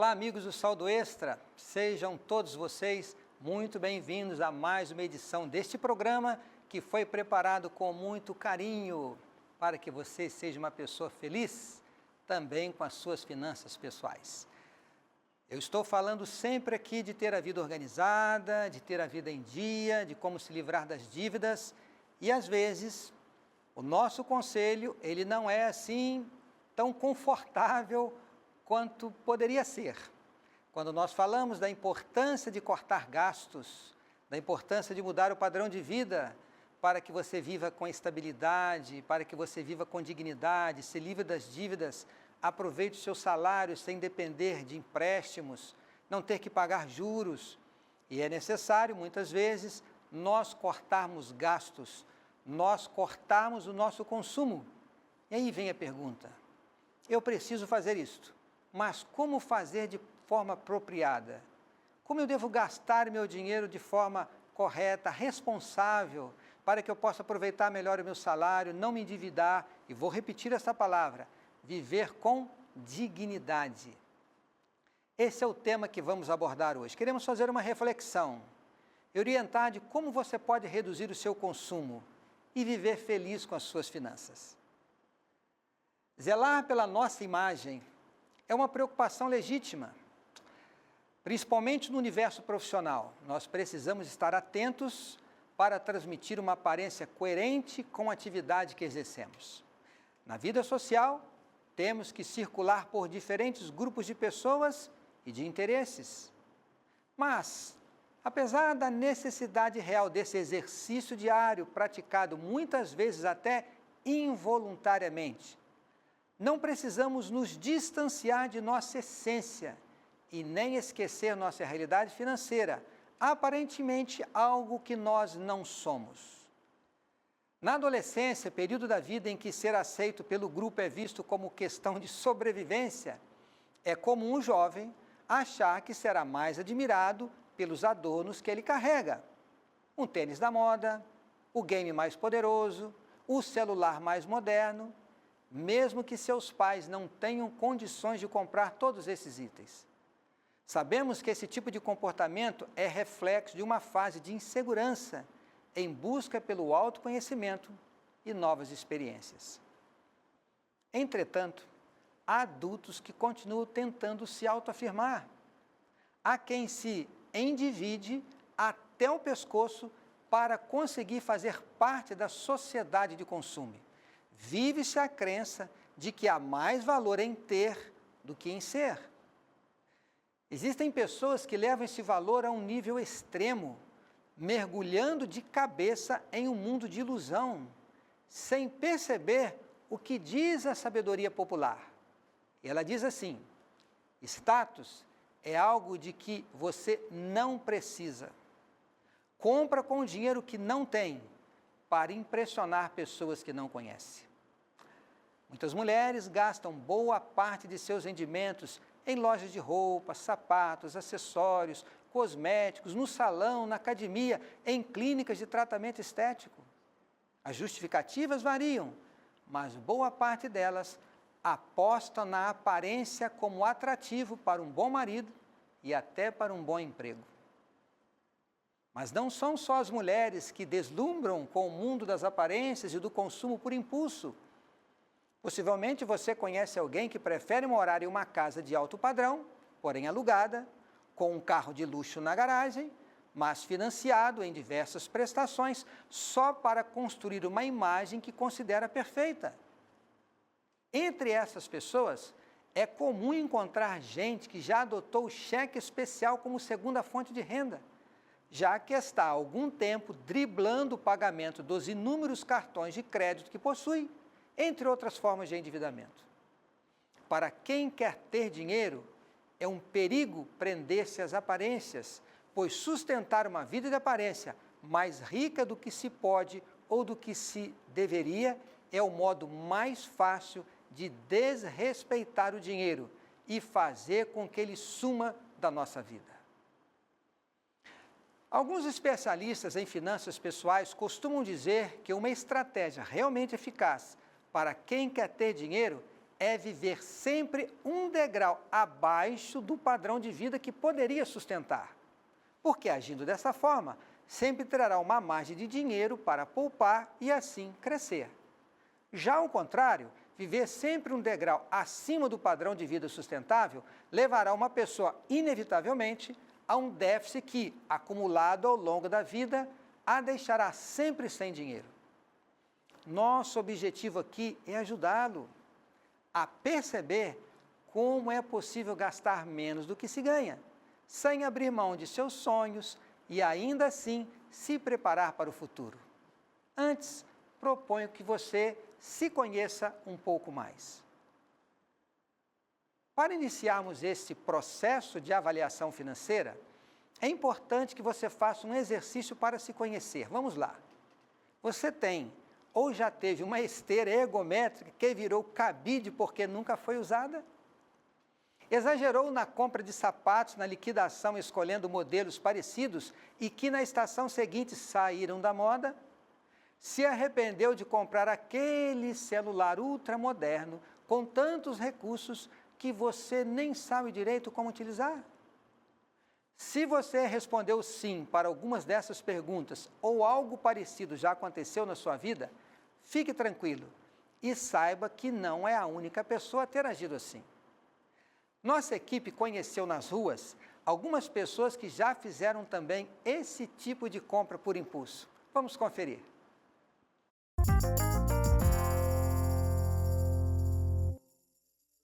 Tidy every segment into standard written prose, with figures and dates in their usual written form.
Olá, amigos do Saldo Extra, sejam todos vocês muito bem-vindos a mais uma edição deste programa que foi preparado com muito carinho para que você seja uma pessoa feliz também com as suas finanças pessoais. Eu estou falando sempre aqui de ter a vida organizada, de ter a vida em dia, de como se livrar das dívidas e às vezes o nosso conselho ele não é assim tão confortável quanto poderia ser. Quando nós falamos da importância de cortar gastos, da importância de mudar o padrão de vida para que você viva com estabilidade, para que você viva com dignidade, se livre das dívidas, aproveite o seu salário sem depender de empréstimos, não ter que pagar juros. E é necessário, muitas vezes, nós cortarmos gastos, nós cortarmos o nosso consumo. E aí vem a pergunta, eu preciso fazer isto. Mas como fazer de forma apropriada? Como eu devo gastar meu dinheiro de forma correta, responsável, para que eu possa aproveitar melhor o meu salário, não me endividar, e vou repetir essa palavra, viver com dignidade. Esse é o tema que vamos abordar hoje. Queremos fazer uma reflexão e orientar de como você pode reduzir o seu consumo e viver feliz com as suas finanças. Zelar pela nossa imagem é uma preocupação legítima, principalmente no universo profissional. Nós precisamos estar atentos para transmitir uma aparência coerente com a atividade que exercemos. Na vida social, temos que circular por diferentes grupos de pessoas e de interesses. Mas, apesar da necessidade real desse exercício diário, praticado muitas vezes até involuntariamente, não precisamos nos distanciar de nossa essência e nem esquecer nossa realidade financeira, aparentemente algo que nós não somos. Na adolescência, período da vida em que ser aceito pelo grupo é visto como questão de sobrevivência, é comum um jovem achar que será mais admirado pelos adornos que ele carrega. Um tênis da moda, o game mais poderoso, o celular mais moderno, mesmo que seus pais não tenham condições de comprar todos esses itens. Sabemos que esse tipo de comportamento é reflexo de uma fase de insegurança em busca pelo autoconhecimento e novas experiências. Entretanto, há adultos que continuam tentando se autoafirmar. Há quem se endivide até o pescoço para conseguir fazer parte da sociedade de consumo. Vive-se a crença de que há mais valor em ter do que em ser. Existem pessoas que levam esse valor a um nível extremo, mergulhando de cabeça em um mundo de ilusão, sem perceber o que diz a sabedoria popular. E ela diz assim, status é algo de que você não precisa. Compra com o dinheiro que não tem, para impressionar pessoas que não conhece. Muitas mulheres gastam boa parte de seus rendimentos em lojas de roupas, sapatos, acessórios, cosméticos, no salão, na academia, em clínicas de tratamento estético. As justificativas variam, mas boa parte delas apostam na aparência como atrativo para um bom marido e até para um bom emprego. Mas não são só as mulheres que deslumbram com o mundo das aparências e do consumo por impulso. Possivelmente você conhece alguém que prefere morar em uma casa de alto padrão, porém alugada, com um carro de luxo na garagem, mas financiado em diversas prestações, só para construir uma imagem que considera perfeita. Entre essas pessoas, é comum encontrar gente que já adotou o cheque especial como segunda fonte de renda, já que está há algum tempo driblando o pagamento dos inúmeros cartões de crédito que possui, entre outras formas de endividamento. Para quem quer ter dinheiro, é um perigo prender-se às aparências, pois sustentar uma vida de aparência mais rica do que se pode ou do que se deveria é o modo mais fácil de desrespeitar o dinheiro e fazer com que ele suma da nossa vida. Alguns especialistas em finanças pessoais costumam dizer que uma estratégia realmente eficaz para quem quer ter dinheiro é viver sempre um degrau abaixo do padrão de vida que poderia sustentar. Porque agindo dessa forma, sempre terá uma margem de dinheiro para poupar e assim crescer. Já ao contrário, viver sempre um degrau acima do padrão de vida sustentável levará uma pessoa, inevitavelmente, a um déficit que, acumulado ao longo da vida, a deixará sempre sem dinheiro. Nosso objetivo aqui é ajudá-lo a perceber como é possível gastar menos do que se ganha, sem abrir mão de seus sonhos e ainda assim se preparar para o futuro. Antes, proponho que você se conheça um pouco mais. Para iniciarmos esse processo de avaliação financeira, é importante que você faça um exercício para se conhecer. Vamos lá. Você tem ou já teve uma esteira ergométrica que virou cabide porque nunca foi usada? Exagerou na compra de sapatos na liquidação escolhendo modelos parecidos e que na estação seguinte saíram da moda? Se arrependeu de comprar aquele celular ultramoderno com tantos recursos que você nem sabe direito como utilizar? Se você respondeu sim para algumas dessas perguntas ou algo parecido já aconteceu na sua vida, fique tranquilo e saiba que não é a única pessoa a ter agido assim. Nossa equipe conheceu nas ruas algumas pessoas que já fizeram também esse tipo de compra por impulso. Vamos conferir.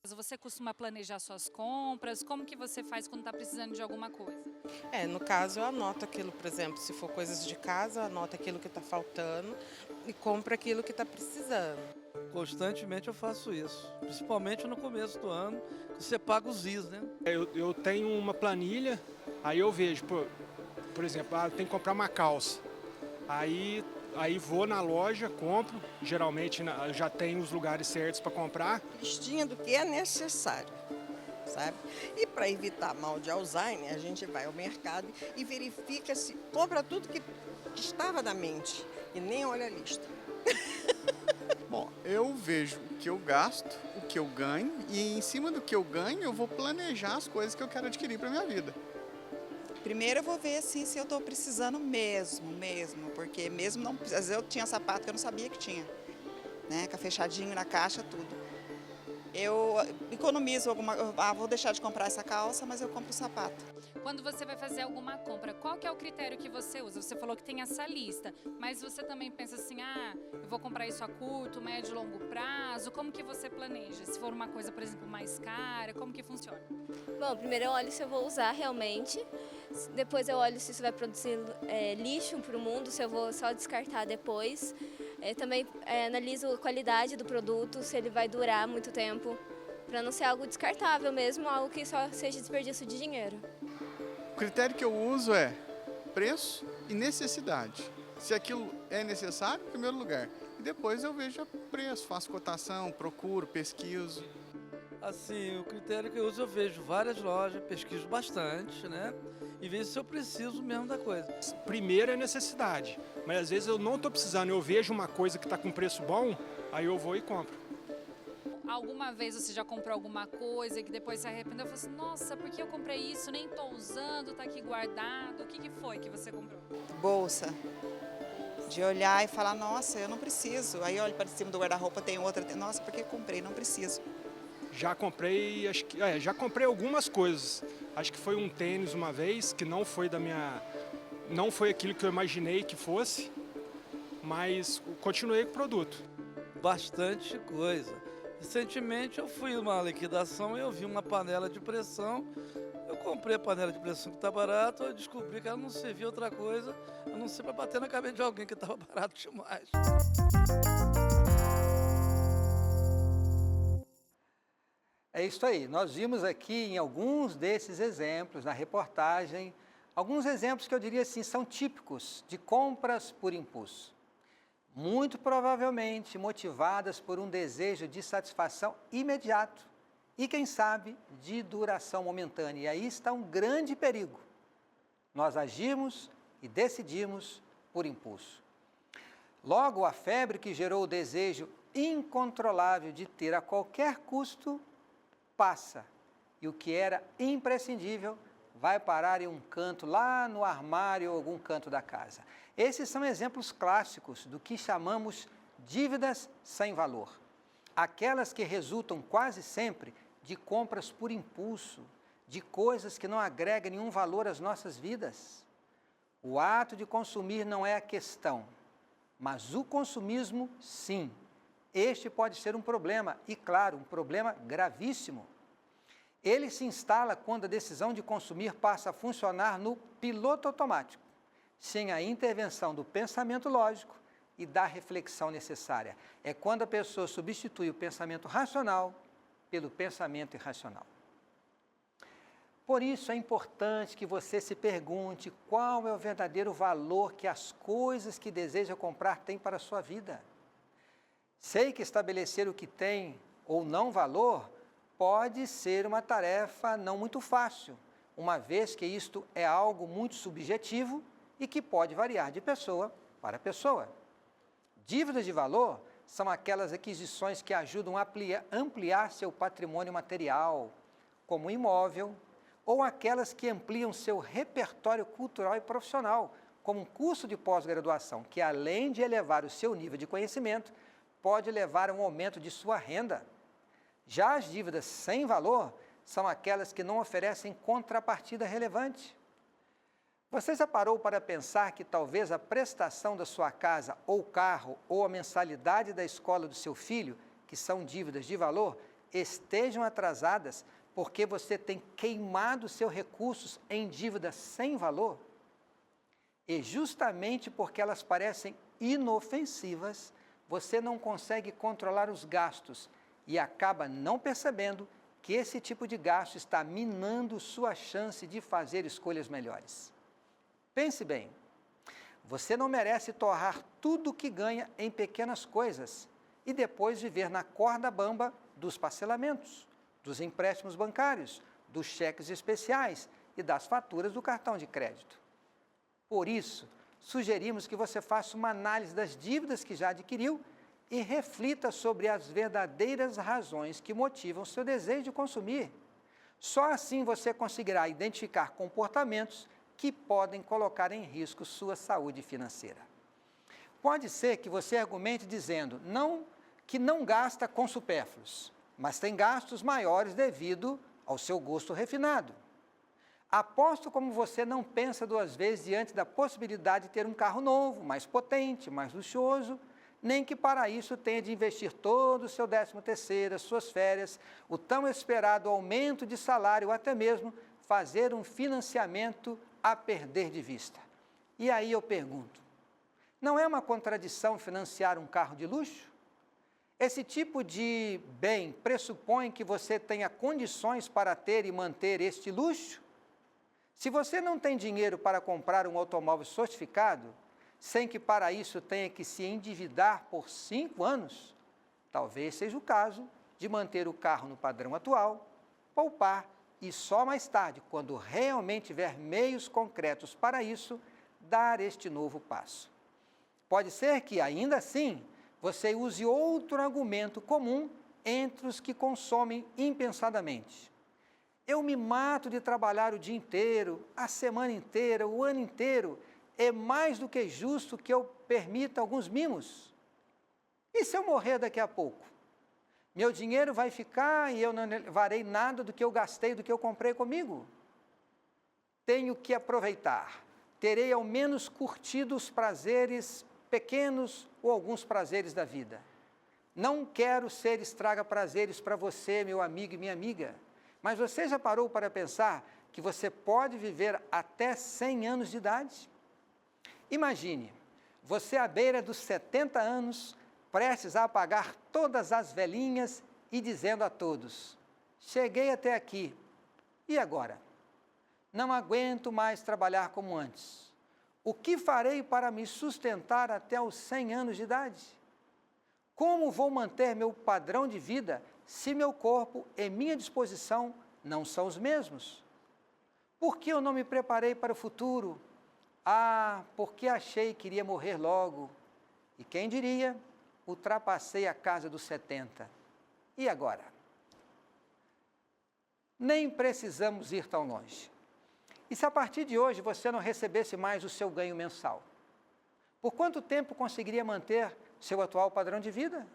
Você costuma planejar suas compras? Como que você faz quando está precisando de alguma coisa? No caso eu anoto aquilo, por exemplo, se for coisas de casa, eu anoto aquilo que está faltando e compro aquilo que está precisando. Constantemente eu faço isso, principalmente no começo do ano, que você paga os IS, né? Eu tenho uma planilha, aí eu vejo, por exemplo, eu tenho que comprar uma calça. Aí vou na loja, compro, geralmente já tenho os lugares certos para comprar. Listinha do que é necessário, sabe? E para evitar mal de Alzheimer, a gente vai ao mercado e verifica se compra tudo que estava na mente e nem olha a lista. Bom, eu vejo o que eu gasto, o que eu ganho e em cima do que eu ganho eu vou planejar as coisas que eu quero adquirir para minha vida. Primeiro eu vou ver assim, se eu estou precisando mesmo, porque mesmo não, às vezes eu tinha sapato que eu não sabia que tinha, né, fica fechadinho na caixa, tudo. Eu economizo vou deixar de comprar essa calça, mas eu compro o sapato. Quando você vai fazer alguma compra, qual que é o critério que você usa? Você falou que tem essa lista, mas você também pensa assim, eu vou comprar isso a curto, médio e longo prazo, como que você planeja? Se for uma coisa, por exemplo, mais cara, como que funciona? Bom, primeiro eu olho se eu vou usar realmente, depois eu olho se isso vai produzir lixo para o mundo, se eu vou só descartar depois. Também analiso a qualidade do produto, se ele vai durar muito tempo, para não ser algo descartável mesmo, algo que só seja desperdício de dinheiro. O critério que eu uso é preço e necessidade. Se aquilo é necessário, em primeiro lugar. E depois eu vejo o preço, faço cotação, procuro, pesquiso. Assim, o critério que eu uso, eu vejo várias lojas, pesquiso bastante, né? E vejo se eu preciso mesmo da coisa. Primeiro é necessidade, mas às vezes eu não estou precisando, eu vejo uma coisa que está com preço bom, aí eu vou e compro. Alguma vez você já comprou alguma coisa e que depois se arrependeu e falou assim, nossa, por que eu comprei isso? Nem estou usando, está aqui guardado. O que foi que você comprou? Bolsa. De olhar e falar, nossa, eu não preciso. Aí olho para cima do guarda-roupa, tem outra, nossa, por que comprei? Não preciso. Já comprei, já comprei algumas coisas. Acho que foi um tênis uma vez, que não foi não foi aquilo que eu imaginei que fosse, mas continuei com o produto. Bastante coisa. Recentemente eu fui numa liquidação e eu vi uma panela de pressão. Eu comprei a panela de pressão que está barata, eu descobri que ela não servia outra coisa, a não ser para bater na cabeça de alguém que estava barato demais. É isso aí, nós vimos aqui em alguns desses exemplos, na reportagem, alguns exemplos que eu diria assim, são típicos de compras por impulso. Muito provavelmente motivadas por um desejo de satisfação imediato e, quem sabe, de duração momentânea. E aí está um grande perigo. Nós agimos e decidimos por impulso. Logo, a febre que gerou o desejo incontrolável de ter a qualquer custo passa, e o que era imprescindível vai parar em um canto lá no armário ou algum canto da casa. Esses são exemplos clássicos do que chamamos dívidas sem valor. Aquelas que resultam quase sempre de compras por impulso, de coisas que não agregam nenhum valor às nossas vidas. O ato de consumir não é a questão, mas o consumismo, sim. Este pode ser um problema, e claro, um problema gravíssimo. Ele se instala quando a decisão de consumir passa a funcionar no piloto automático, sem a intervenção do pensamento lógico e da reflexão necessária. É quando a pessoa substitui o pensamento racional pelo pensamento irracional. Por isso é importante que você se pergunte qual é o verdadeiro valor que as coisas que deseja comprar têm para a sua vida. Sei que estabelecer o que tem ou não valor pode ser uma tarefa não muito fácil, uma vez que isto é algo muito subjetivo e que pode variar de pessoa para pessoa. Dívidas de valor são aquelas aquisições que ajudam a ampliar seu patrimônio material, como imóvel, ou aquelas que ampliam seu repertório cultural e profissional, como um curso de pós-graduação, que além de elevar o seu nível de conhecimento, pode levar a um aumento de sua renda. Já as dívidas sem valor são aquelas que não oferecem contrapartida relevante. Você já parou para pensar que talvez a prestação da sua casa ou carro ou a mensalidade da escola do seu filho, que são dívidas de valor, estejam atrasadas porque você tem queimado seus recursos em dívidas sem valor? E justamente porque elas parecem inofensivas, você não consegue controlar os gastos e acaba não percebendo que esse tipo de gasto está minando sua chance de fazer escolhas melhores. Pense bem, você não merece torrar tudo o que ganha em pequenas coisas e depois viver na corda bamba dos parcelamentos, dos empréstimos bancários, dos cheques especiais e das faturas do cartão de crédito. Por isso, sugerimos que você faça uma análise das dívidas que já adquiriu e reflita sobre as verdadeiras razões que motivam seu desejo de consumir. Só assim você conseguirá identificar comportamentos que podem colocar em risco sua saúde financeira. Pode ser que você argumente dizendo que não gasta com supérfluos, mas tem gastos maiores devido ao seu gosto refinado. Aposto como você não pensa duas vezes diante da possibilidade de ter um carro novo, mais potente, mais luxuoso, nem que para isso tenha de investir todo o seu 13º, as suas férias, o tão esperado aumento de salário, ou até mesmo fazer um financiamento a perder de vista. E aí eu pergunto, não é uma contradição financiar um carro de luxo? Esse tipo de bem pressupõe que você tenha condições para ter e manter este luxo? Se você não tem dinheiro para comprar um automóvel sofisticado, sem que para isso tenha que se endividar por 5 anos, talvez seja o caso de manter o carro no padrão atual, poupar e só mais tarde, quando realmente tiver meios concretos para isso, dar este novo passo. Pode ser que, ainda assim, você use outro argumento comum entre os que consomem impensadamente. Eu me mato de trabalhar o dia inteiro, a semana inteira, o ano inteiro. É mais do que justo que eu permita alguns mimos. E se eu morrer daqui a pouco? Meu dinheiro vai ficar e eu não levarei nada do que eu gastei, do que eu comprei comigo. Tenho que aproveitar. Terei ao menos curtido os prazeres pequenos ou alguns prazeres da vida. Não quero ser estraga-prazeres para você, meu amigo e minha amiga. Mas você já parou para pensar que você pode viver até 100 anos de idade? Imagine, você à beira dos 70 anos, prestes a apagar todas as velinhas e dizendo a todos, cheguei até aqui, e agora? Não aguento mais trabalhar como antes. O que farei para me sustentar até os 100 anos de idade? Como vou manter meu padrão de vida se meu corpo e minha disposição não são os mesmos? Por que eu não me preparei para o futuro? Ah, porque achei que iria morrer logo. E quem diria, ultrapassei a casa dos 70. E agora? Nem precisamos ir tão longe. E se a partir de hoje você não recebesse mais o seu ganho mensal? Por quanto tempo conseguiria manter seu atual padrão de vida?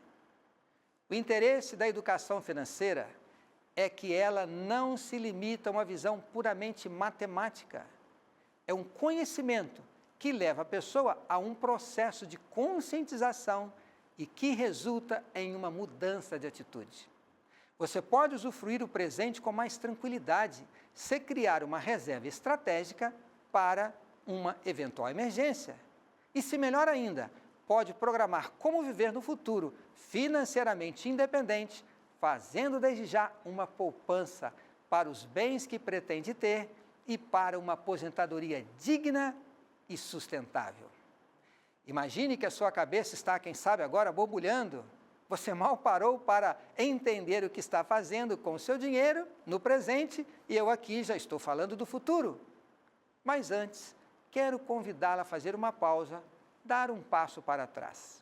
O interesse da educação financeira é que ela não se limita a uma visão puramente matemática. É um conhecimento que leva a pessoa a um processo de conscientização e que resulta em uma mudança de atitude. Você pode usufruir o presente com mais tranquilidade se criar uma reserva estratégica para uma eventual emergência. E se melhor ainda, pode programar como viver no futuro financeiramente independente, fazendo desde já uma poupança para os bens que pretende ter e para uma aposentadoria digna e sustentável. Imagine que a sua cabeça está, quem sabe agora, borbulhando. Você mal parou para entender o que está fazendo com o seu dinheiro no presente e eu aqui já estou falando do futuro. Mas antes, quero convidá-la a fazer uma pausa, dar um passo para trás.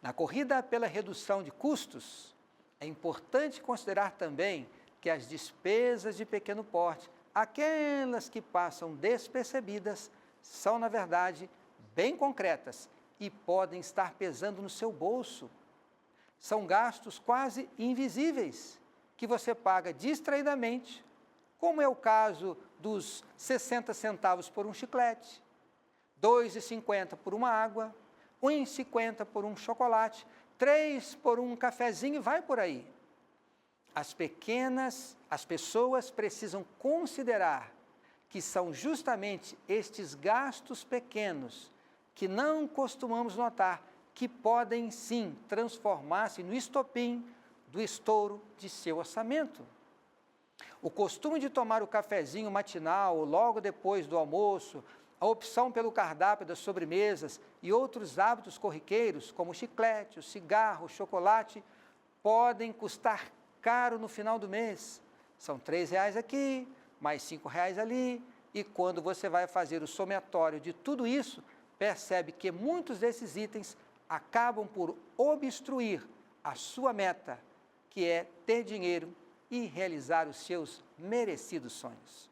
Na corrida pela redução de custos, é importante considerar também que as despesas de pequeno porte, aquelas que passam despercebidas, são, na verdade, bem concretas e podem estar pesando no seu bolso. São gastos quase invisíveis que você paga distraidamente, como é o caso dos 60 centavos por um chiclete, R$ 2,50 por uma água, R$ 1,50 por um chocolate, R$ 3 por um cafezinho e vai por aí. As pessoas precisam considerar que são justamente estes gastos pequenos que não costumamos notar, que podem sim transformar-se no estopim do estouro de seu orçamento. O costume de tomar o cafezinho matinal ou logo depois do almoço, a opção pelo cardápio das sobremesas e outros hábitos corriqueiros, como o chiclete, o cigarro, o chocolate, podem custar caro no final do mês. São R$ 3,00 aqui, mais R$ 5,00 ali, e quando você vai fazer o somatório de tudo isso, percebe que muitos desses itens acabam por obstruir a sua meta, que é ter dinheiro e realizar os seus merecidos sonhos.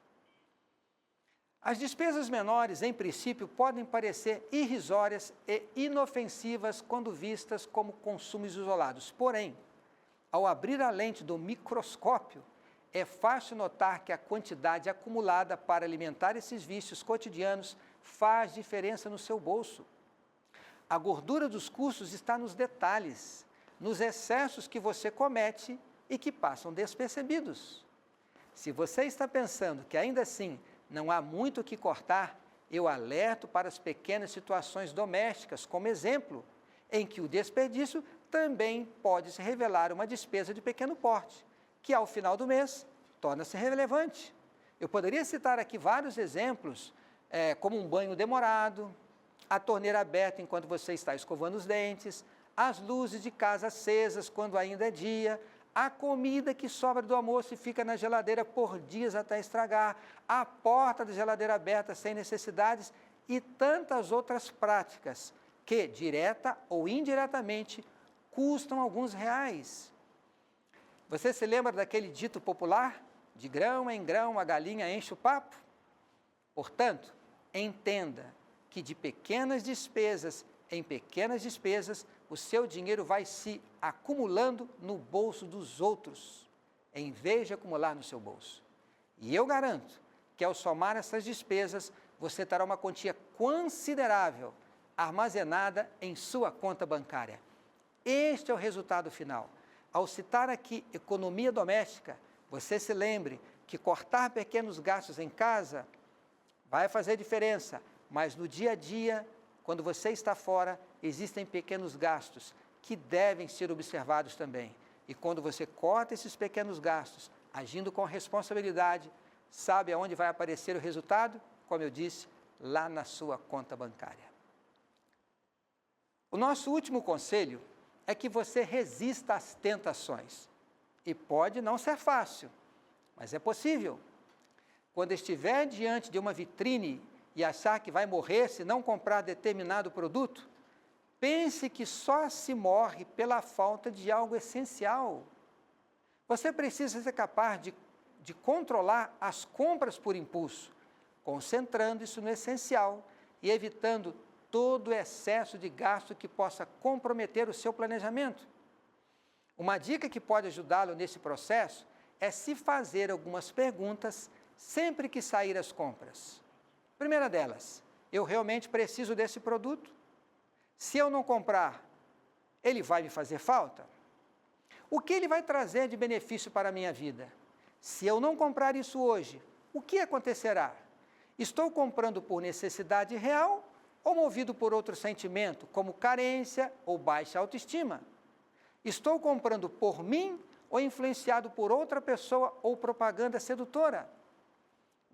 As despesas menores, em princípio, podem parecer irrisórias e inofensivas quando vistas como consumos isolados. Porém, ao abrir a lente do microscópio, é fácil notar que a quantidade acumulada para alimentar esses vícios cotidianos faz diferença no seu bolso. A gordura dos custos está nos detalhes, nos excessos que você comete e que passam despercebidos. Se você está pensando que ainda assim não há muito o que cortar, eu alerto para as pequenas situações domésticas como exemplo, em que o desperdício também pode se revelar uma despesa de pequeno porte, que ao final do mês torna-se relevante. Eu poderia citar aqui vários exemplos, como um banho demorado, a torneira aberta enquanto você está escovando os dentes, as luzes de casa acesas quando ainda é dia, a comida que sobra do almoço e fica na geladeira por dias até estragar, a porta da geladeira aberta sem necessidades e tantas outras práticas que, direta ou indiretamente, custam alguns reais. Você se lembra daquele dito popular? De grão em grão a galinha enche o papo? Portanto, entenda que de pequenas despesas em pequenas despesas, o seu dinheiro vai se acumulando no bolso dos outros, em vez de acumular no seu bolso. E eu garanto que ao somar essas despesas, você terá uma quantia considerável armazenada em sua conta bancária. Este é o resultado final. Ao citar aqui economia doméstica, você se lembre que cortar pequenos gastos em casa vai fazer diferença, mas no dia a dia, quando você está fora, existem pequenos gastos que devem ser observados também. E quando você corta esses pequenos gastos, agindo com responsabilidade, sabe aonde vai aparecer o resultado? Como eu disse, lá na sua conta bancária. O nosso último conselho é que você resista às tentações. E pode não ser fácil, mas é possível. Quando estiver diante de uma vitrine e achar que vai morrer se não comprar determinado produto, Pense que só se morre pela falta de algo essencial. Você precisa ser capaz de controlar as compras por impulso, concentrando isso no essencial e evitando todo o excesso de gasto que possa comprometer o seu planejamento. Uma dica que pode ajudá-lo nesse processo é se fazer algumas perguntas sempre que sair às compras. Primeira delas, eu realmente preciso desse produto? Se eu não comprar, ele vai me fazer falta? O que ele vai trazer de benefício para a minha vida? Se eu não comprar isso hoje, o que acontecerá? Estou comprando por necessidade real ou movido por outro sentimento, como carência ou baixa autoestima? Estou comprando por mim ou influenciado por outra pessoa ou propaganda sedutora?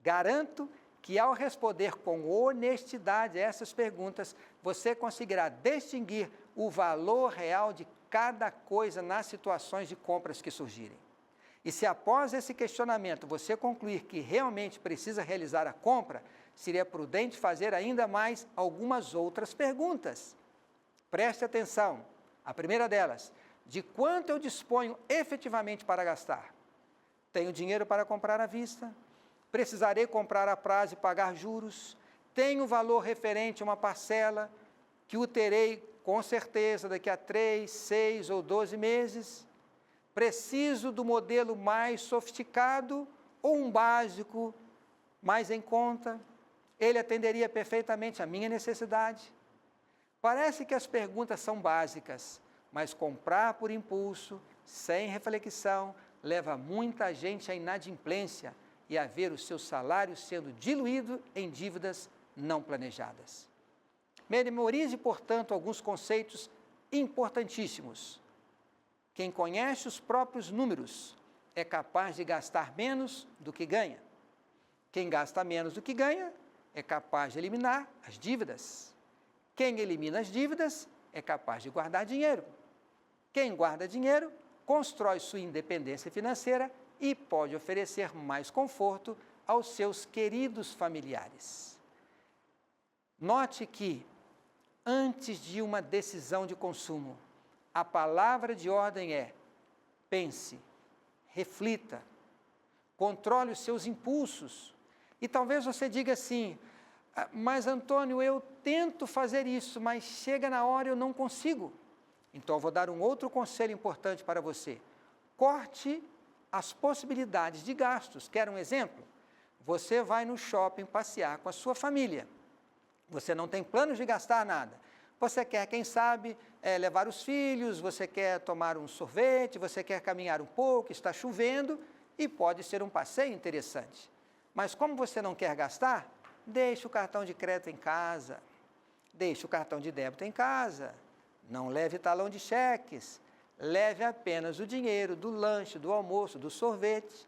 Garanto que ao responder com honestidade a essas perguntas, você conseguirá distinguir o valor real de cada coisa nas situações de compras que surgirem. E se após esse questionamento você concluir que realmente precisa realizar a compra, seria prudente fazer ainda mais algumas outras perguntas. Preste atenção. A primeira delas, de quanto eu disponho efetivamente para gastar? Tenho dinheiro para comprar à vista? Precisarei comprar a prazo e pagar juros? Tenho valor referente a uma parcela que o terei com certeza daqui a 3, 6 ou 12 meses? Preciso do modelo mais sofisticado ou um básico mais em conta? Ele atenderia perfeitamente à minha necessidade? Parece que as perguntas são básicas, mas comprar por impulso, sem reflexão, leva muita gente à inadimplência e a ver o seu salário sendo diluído em dívidas não planejadas. Memorize, portanto, alguns conceitos importantíssimos. Quem conhece os próprios números é capaz de gastar menos do que ganha. Quem gasta menos do que ganha é capaz de eliminar as dívidas. Quem elimina as dívidas é capaz de guardar dinheiro. Quem guarda dinheiro constrói sua independência financeira e pode oferecer mais conforto aos seus queridos familiares. Note que, antes de uma decisão de consumo, a palavra de ordem é: pense, reflita, controle os seus impulsos. E talvez você diga assim: mas Antônio, eu tento fazer isso, mas chega na hora e eu não consigo. Então eu vou dar um outro conselho importante para você. Corte as possibilidades de gastos. Quer um exemplo? Você vai no shopping passear com a sua família. Você não tem planos de gastar nada. Você quer, quem sabe, levar os filhos, você quer tomar um sorvete, você quer caminhar um pouco, está chovendo e pode ser um passeio interessante. Mas como você não quer gastar, deixe o cartão de crédito em casa, deixe o cartão de débito em casa, não leve talão de cheques, leve apenas o dinheiro do lanche, do almoço, do sorvete,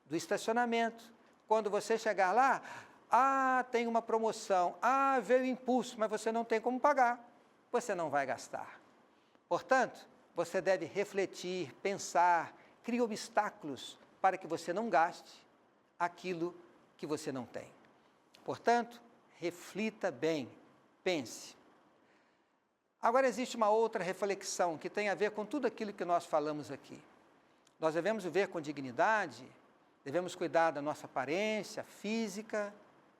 do estacionamento. Quando você chegar lá, tem uma promoção, veio o impulso, mas você não tem como pagar, você não vai gastar. Portanto, você deve refletir, pensar, criar obstáculos para que você não gaste aquilo que você não tem. Portanto, reflita bem, pense. Agora existe uma outra reflexão que tem a ver com tudo aquilo que nós falamos aqui. Nós devemos viver com dignidade, devemos cuidar da nossa aparência física,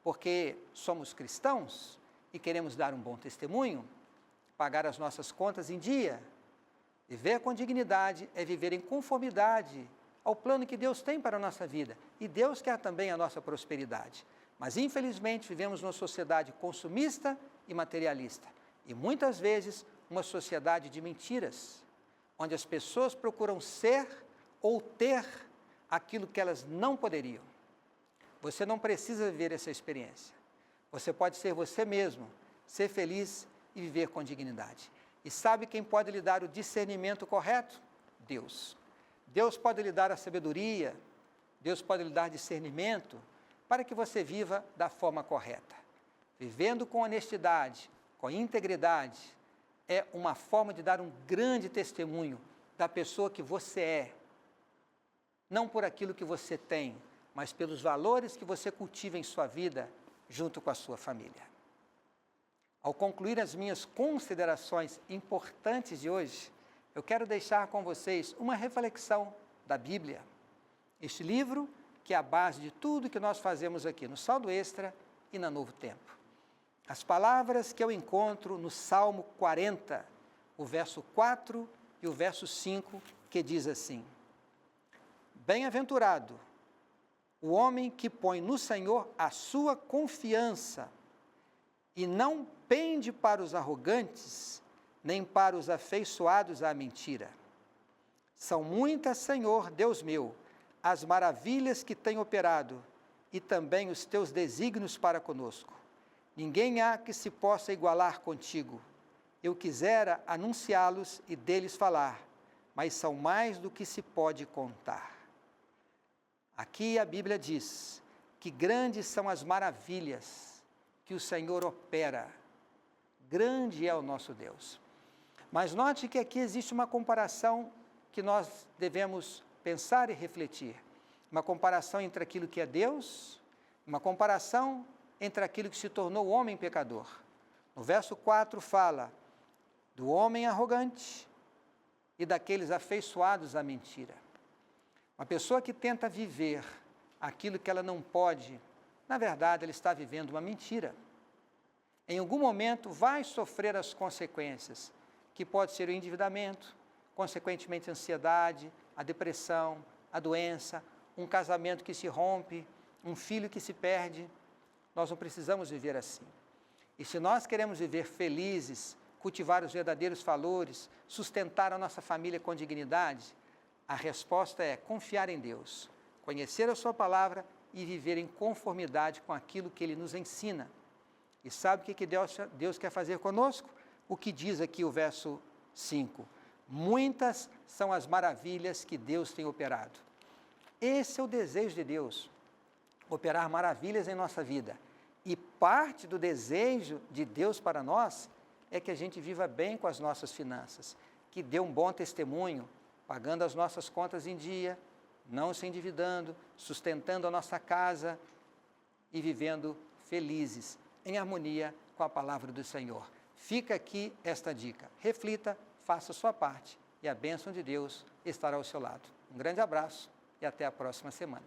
porque somos cristãos e queremos dar um bom testemunho, pagar as nossas contas em dia. Viver com dignidade é viver em conformidade ao plano que Deus tem para a nossa vida. E Deus quer também a nossa prosperidade. Mas, infelizmente, vivemos numa sociedade consumista e materialista. E, muitas vezes, uma sociedade de mentiras, onde as pessoas procuram ser ou ter aquilo que elas não poderiam. Você não precisa viver essa experiência. Você pode ser você mesmo, ser feliz e viver com dignidade. E sabe quem pode lhe dar o discernimento correto? Deus. Deus pode lhe dar a sabedoria, Deus pode lhe dar discernimento para que você viva da forma correta. Vivendo com honestidade, com integridade, é uma forma de dar um grande testemunho da pessoa que você é. Não por aquilo que você tem, mas pelos valores que você cultiva em sua vida junto com a sua família. Ao concluir as minhas considerações importantes de hoje, eu quero deixar com vocês uma reflexão da Bíblia. Este livro que é a base de tudo que nós fazemos aqui no Saldo Extra e na Novo Tempo. As palavras que eu encontro no Salmo 40, o verso 4 e o verso 5, que diz assim: Bem-aventurado o homem que põe no Senhor a sua confiança e não pende para os arrogantes, nem para os afeiçoados à mentira. São muitas, Senhor, Deus meu, as maravilhas que tem operado e também os teus desígnios para conosco. Ninguém há que se possa igualar contigo. Eu quisera anunciá-los e deles falar, mas são mais do que se pode contar. Aqui a Bíblia diz que grandes são as maravilhas que o Senhor opera. Grande é o nosso Deus. Mas note que aqui existe uma comparação que nós devemos pensar e refletir. Uma comparação entre aquilo que é Deus, uma comparação entre aquilo que se tornou o homem pecador. No verso 4 fala do homem arrogante e daqueles afeiçoados à mentira. Uma pessoa que tenta viver aquilo que ela não pode, na verdade, ela está vivendo uma mentira. Em algum momento vai sofrer as consequências, que pode ser o endividamento, consequentemente a ansiedade, a depressão, a doença, um casamento que se rompe, um filho que se perde. Nós não precisamos viver assim. E se nós queremos viver felizes, cultivar os verdadeiros valores, sustentar a nossa família com dignidade, a resposta é confiar em Deus, conhecer a sua palavra e viver em conformidade com aquilo que Ele nos ensina. E sabe o que Deus quer fazer conosco? O que diz aqui o verso 5. Muitas são as maravilhas que Deus tem operado. Esse é o desejo de Deus, operar maravilhas em nossa vida. E parte do desejo de Deus para nós é que a gente viva bem com as nossas finanças, que dê um bom testemunho, pagando as nossas contas em dia, não se endividando, sustentando a nossa casa e vivendo felizes, em harmonia com a palavra do Senhor. Fica aqui esta dica. Reflita, faça a sua parte e a bênção de Deus estará ao seu lado. Um grande abraço e até a próxima semana.